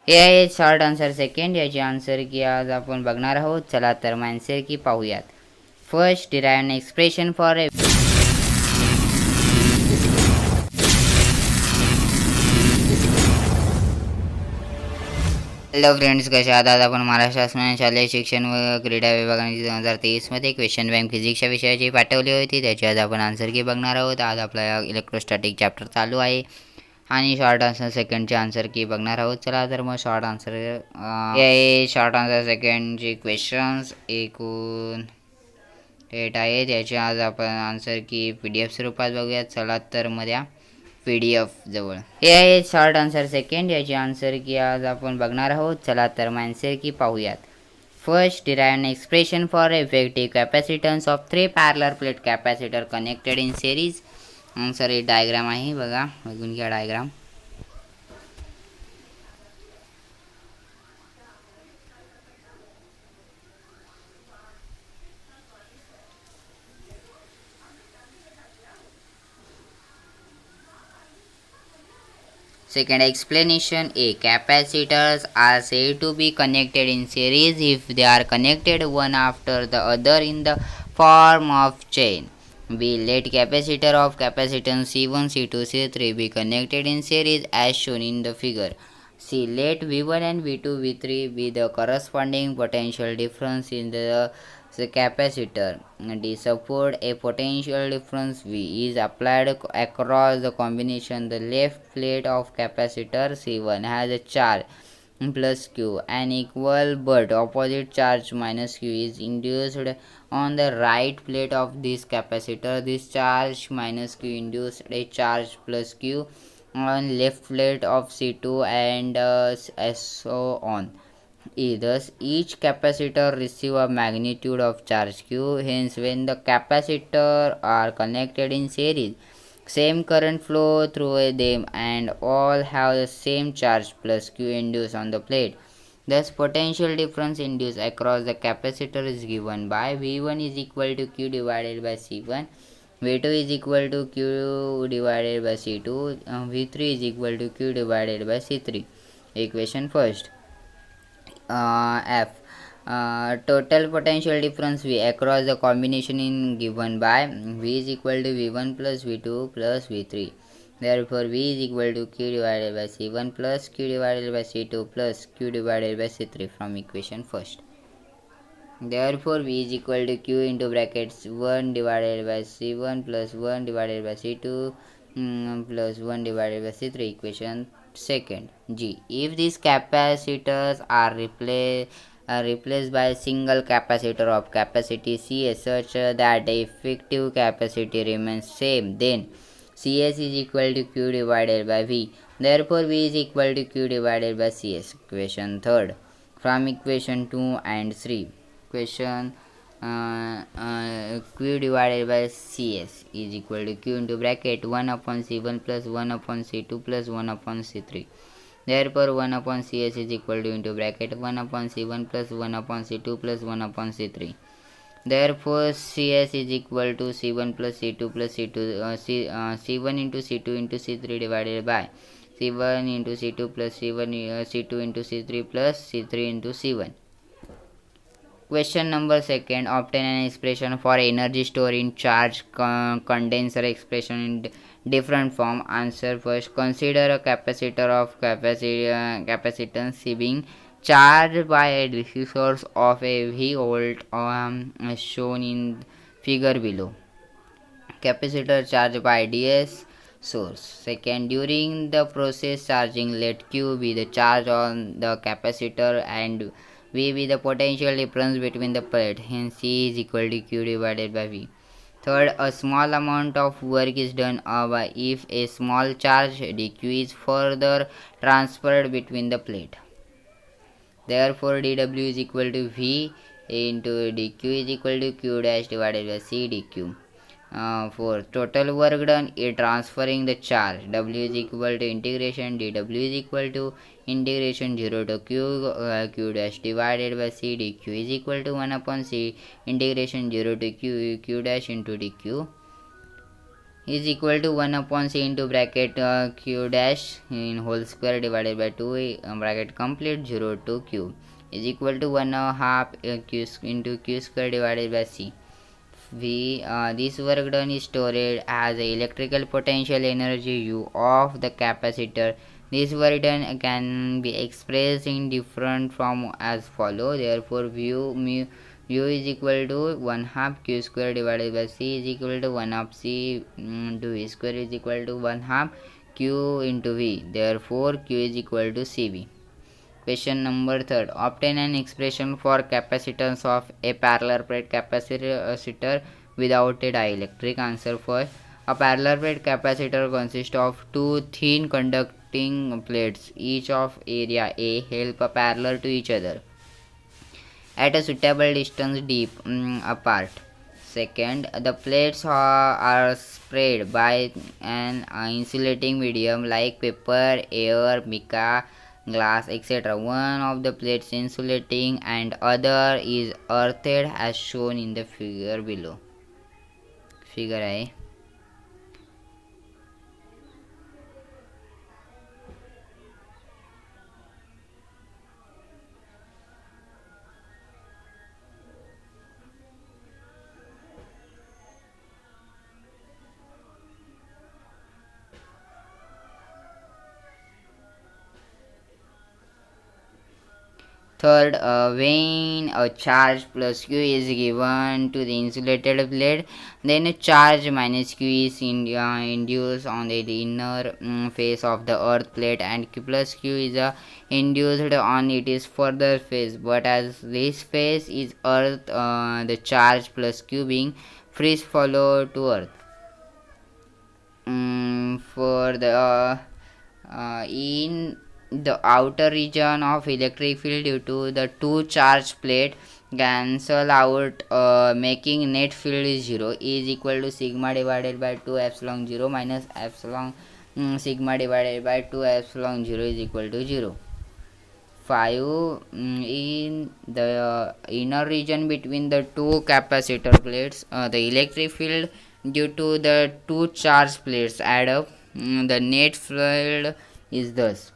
हे आहे short answer second. याची answer की आज आपण बघणार आहोत. चला तर मग आन्सर की पाहूयात. First, derive an expression for a hello friends, कसे आहात? आज आपण महाराष्ट्र शासनाने शालेय शिक्षण व क्रीडा विभागाने 2023मध्ये क्वेश्चन बँक फिजिक्सच्या विषयाची पाठवली होती. त्याची आज आपण आन्सर की बघणार आहोत. आज आपला इलेक्ट्रोस्टॅटिक चॅप्टर चालू आहे आणि शॉर्ट आन्सर सेकंडचे आन्सर की बघणार आहोत. चला तर मग शॉर्ट आन्सर हे शॉर्ट आन्सर सेकंडचे क्वेश्चन्स एकूण 8 आहेत. याचे आज आपण आन्सर की PDF स्वरूपात बघूयात. चला तर मग द्या PDF जवळ. हे आहे शॉर्ट आन्सर सेकंड. याची आन्सर की आज आपण बघणार आहोत. चला तर मग आन्सर की पाहूयात. First, derive an expression for effective capacitance of 3 parallel plate capacitor connected in series. Answer हे डायग्राम आहे, बघून घ्या diagram. Second explanation A. Capacitors are said to be connected in series if they are connected one after the other in the form of chain. B. Let capacitor of capacitance C1, C2, C3 be connected in series as shown in the figure. C. Let V1 and V2, V3 be the corresponding potential difference in the capacitor. D. Support a potential difference V is applied across the combination. The left plate of capacitor C1 has a charge plus Q. An equal but opposite charge minus Q is induced on the right plate of this capacitor. This charge minus Q induced a charge plus Q on left plate of C2 and so on. Thus, each capacitor receives a magnitude of charge Q. Hence, when the capacitors are connected in series, same current flow through them and all have the same charge plus Q induced on the plate. Thus, potential difference induced across the capacitor is given by V1 is equal to Q divided by C1, V2 is equal to Q divided by C2, V3 is equal to Q divided by C3. Equation first. F. Total potential difference V across the combination in given by V is equal to V1 plus V2 plus V3. Therefore, V is equal to Q divided by C1 plus Q divided by C2 plus Q divided by C3 from equation first. Therefore, V is equal to Q into brackets 1 divided by C1 plus 1 divided by C2 plus 1 divided by C3. Equation second. G. If these capacitors are replaced by a single capacitor of capacity Cs such that the effective capacity remains same, then Cs is equal to Q divided by V. Therefore, V is equal to Q divided by Cs. Equation third. From equation 2 and 3. Equation Q divided by Cs is equal to Q into bracket 1 upon C1 plus 1 upon C2 plus 1 upon C3. Therefore, 1 upon Cs is equal to into bracket 1 upon C1 plus 1 upon C2 plus 1 upon C3. Therefore, Cs is equal to C1 plus C2 plus C2 C1 into C2 into C3 divided by C1 into C2 plus C2 into C3 plus C3 into C1. Question number second. Obtain an expression for energy stored in charge condenser expression in different form. Answer first. Consider a capacitor of capacitance C being charged by a DC source of a V volt as shown in figure below. Capacitor charged by DS source. Second, during the process charging, let Q be the charge on the capacitor and V be the potential difference between the plate. Hence, C is equal to Q divided by V. Third, a small amount of work is done if a small charge dq is further transferred between the plate. Therefore, dw is equal to V into dq is equal to Q dash divided by C dq. For total work done in transferring the charge, W is equal to integration dW is equal to integration 0 to Q dash divided by C dq is equal to 1 upon C integration 0 to Q dash into dq. is equal to 1 upon c into bracket q dash in whole square divided by 2 bracket complete 0 to q is equal to 1 half q into q square divided by c. This work done is stored as the electrical potential energy U of the capacitor. This work done can be expressed in different form as follow. Therefore, U is equal to 1 half q square divided by c is equal to 1 half c into v square is equal to 1 half q into v. Therefore, q is equal to cv. Question number 3. Obtain an expression for capacitance of a parallel plate capacitor without a dielectric. Answer first. A parallel plate capacitor consists of two thin conducting plates, each of area A, held parallel to each other at a suitable distance deep apart. Second, the plates are spread by an insulating medium like paper, air, mica, glass, etc. One of the plates insulating and other is earthed as shown in the figure below. Figure A. Third, when a charge plus q is given to the insulated plate, then a charge minus q is induced on the inner face of the earth plate, and q plus q is induced on its further face. But as this face is earth, the charge plus q being free follow to earth. For the in the outer region of electric field due to the two charge plate cancel out, making net field is 0 is equal to sigma divided by 2 epsilon 0 minus epsilon sigma divided by 2 epsilon 0 is equal to 0. 5. In the inner region between the two capacitor plates, the electric field due to the two charge plates add up. The net field is thus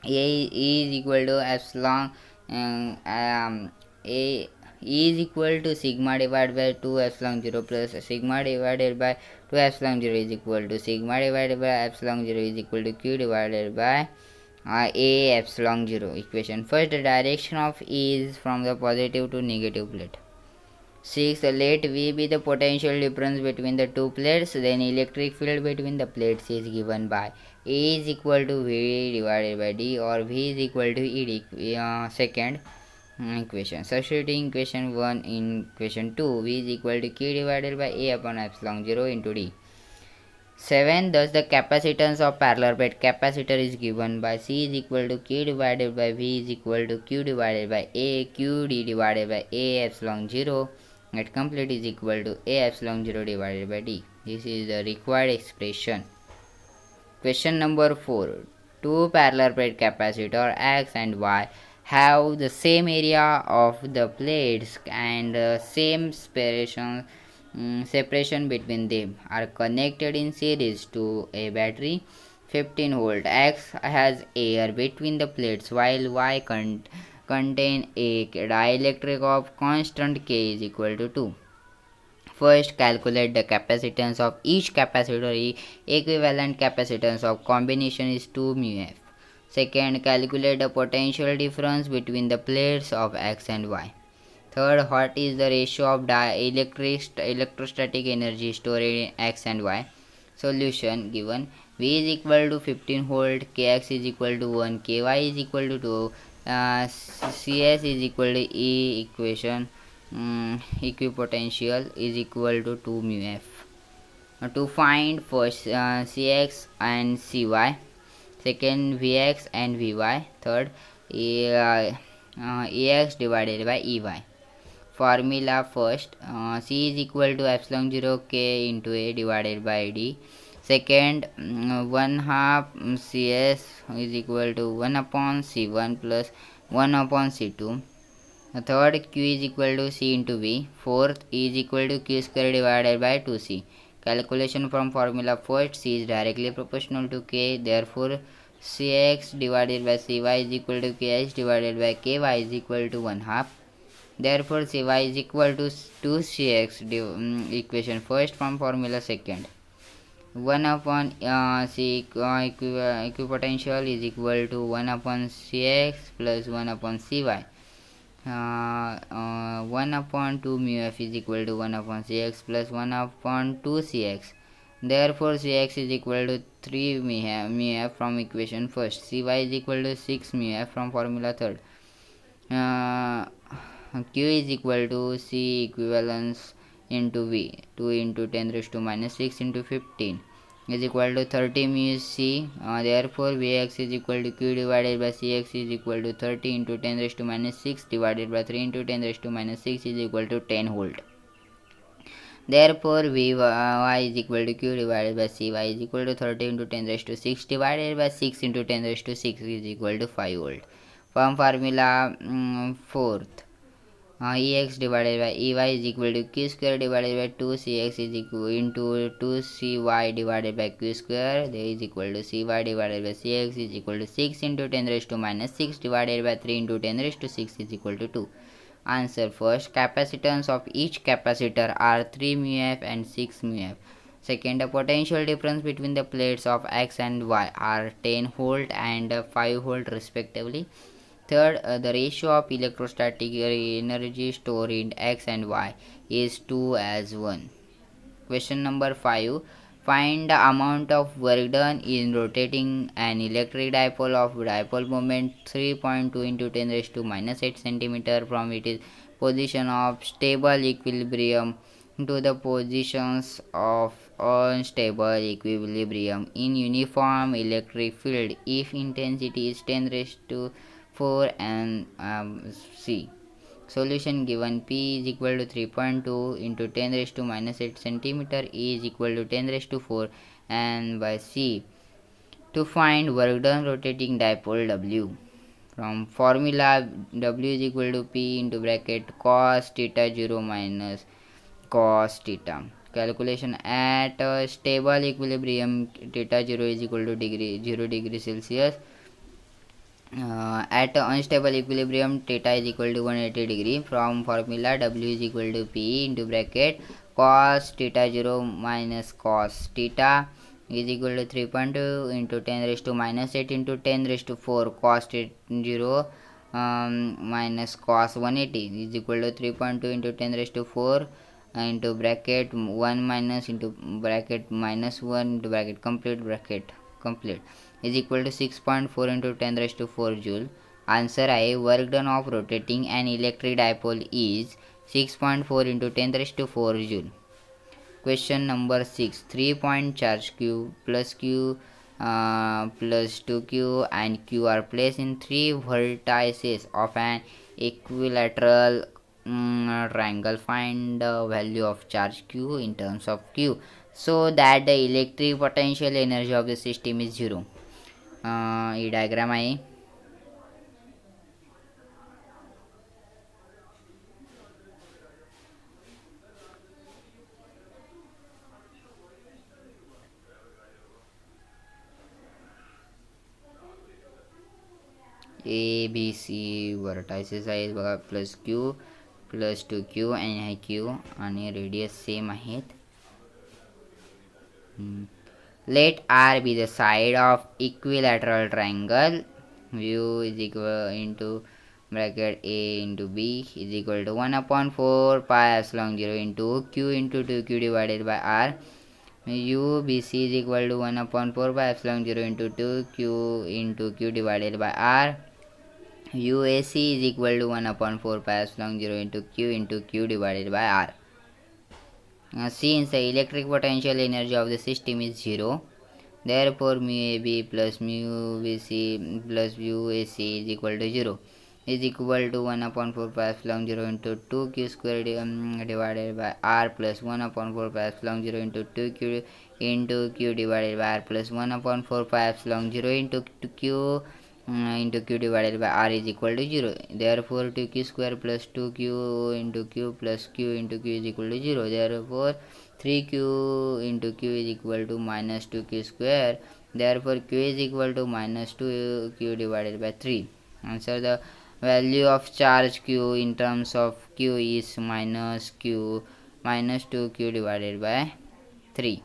a is equal to epsilon a is equal to sigma divided by 2 epsilon 0 plus sigma divided by 2 epsilon 0 is equal to sigma divided by epsilon 0 is equal to q divided by a epsilon 0 equation. First, the direction of E is from the positive to negative plate. 6. Let V be the potential difference between the two plates. Then electric field between the plates is given by A is equal to V divided by D, or V is equal to E. Second equation. Substituting equation 1 in equation 2, V is equal to Q divided by A upon epsilon 0 into D. 7. Thus the capacitance of parallel plate capacitor is given by C is equal to Q divided by V is equal to Q divided by A QD divided by A epsilon 0 at complete is equal to A epsilon 0 divided by D. This is the required expression. Question number 4. Two parallel plate capacitor X and Y have the same area of the plates and same separation between them, are connected in series to a battery 15 volt. X has air between the plates while Y contain a dielectric of constant K is equal to 2. First, calculate the capacitance of each capacitor. Equivalent capacitance of combination is 2 mu f. Second, calculate the potential difference between the plates of X and Y. Third, what is the ratio of electrostatic energy stored in X and Y? Solution given. V is equal to 15 volt, Kx is equal to 1, Ky is equal to 2, Cs is equal to E equation equipotential is equal to 2 mu f. To find first Cx and Cy, second Vx and Vy, third Ex divided by Ey. Formula first, C is equal to epsilon 0 K into A divided by D. Second, 1 half Cs is equal to 1 upon C1 plus 1 upon C2. Third, Q is equal to C into V. Fourth is equal to Q square divided by 2C. Calculation from formula first, C is directly proportional to K, therefore Cx divided by Cy is equal to Kx divided by Ky is equal to 1 half. Therefore Cy is equal to 2Cx equation first from formula second. 1 upon C equipotential is equal to 1 upon Cx plus 1 upon Cy. 1 upon 2 mu f is equal to 1 upon Cx plus 1 upon 2 Cx. Therefore Cx is equal to 3 mu f from equation first. Cy is equal to 6 mu f from formula third. Q is equal to C equivalence into V, 2 into 10 raised to minus 6 into 15 is equal to 30 mu C. Therefore Vx is equal to Q divided by Cx is equal to 30 into 10 raised to minus 6 divided by 3 into 10 raised to minus 6 is equal to 10 volt. Therefore Vy is equal to Q divided by Cy is equal to 30 into 10 raised to 6 divided by 6 into 10 raised to 6 is equal to 5 volt. From formula fourth, Ex divided by Ey is equal to Q square divided by 2Cx is equal into 2Cy divided by Q square. There is equal to Cy divided by Cx is equal to 6 into 10 raised to minus 6 divided by 3 into 10 raised to 6 is equal to 2. Answer first. Capacitance of each capacitor are 3 mu f and 6 mu f. Second, the potential difference between the plates of X and Y are 10 volt and 5 volt respectively. Third, the ratio of electrostatic energy stored in X and Y is 2 as 1. Question number 5. Find the amount of work done in rotating an electric dipole of dipole moment 3.2 into 10 raised to minus 8 centimeter from its position of stable equilibrium to the positions of unstable equilibrium in uniform electric field if intensity is 10 raised to 4 and C. Solution given P is equal to 3.2 into 10 raised to minus 8 centimeter, E is equal to 10 raised to 4 and by C. To find work done rotating dipole W. From formula W is equal to P into bracket cos theta 0 minus cos theta. Calculation at stable equilibrium theta 0 is equal to 0 degree Celsius. At unstable equilibrium theta is equal to 180 degree. From formula W is equal to P into bracket cos theta 0 minus cos theta is equal to 3.2 into 10 raised to minus 8 into 10 raised to 4 cos 0 minus cos 180 is equal to 3.2 into 10 raised to 4 into bracket 1 minus into bracket minus 1 into bracket complete is equal to 6.4 into 10 raised to 4 joule. Answer I. Work done of rotating an electric dipole is 6.4 into 10 raised to 4 joule. Question number 6. 3-point charge Q plus Q plus 2Q and Q are placed in 3 vertices of an equilateral triangle. Find the value of charge Q in terms of Q so that the electric potential energy of the system is 0. ही diagram आहे. A B C vertices आहेत बघा plus Q plus 2Q आणि हा Q आणि radius same आहेत. Let R be the side of equilateral triangle. Mu is equal into bracket A into B is equal to 1 upon 4 pi epsilon 0 into Q into 2Q divided by R. UBC is equal to 1 upon 4 pi epsilon 0 into 2Q into Q divided by R. UAC is equal to 1 upon 4 pi epsilon 0 into Q divided by R. Since the electric potential energy of the system is 0, therefore mu AB plus mu BC plus UAC is equal to 0 is equal to 1 upon 4 pi epsilon 0 into 2Q square divided by R plus 1 upon 4 pi epsilon 0 into 2Q into Q divided by R plus 1 upon 4 pi epsilon 0 into Q into Q divided by R is equal to 0. Therefore 2Q square plus 2Q into Q plus Q into Q is equal to 0. Therefore 3q into q is equal to minus 2q square. Therefore q is equal to minus 2q divided by 3. Answer: the value of charge q in terms of q is minus 2q divided by 3.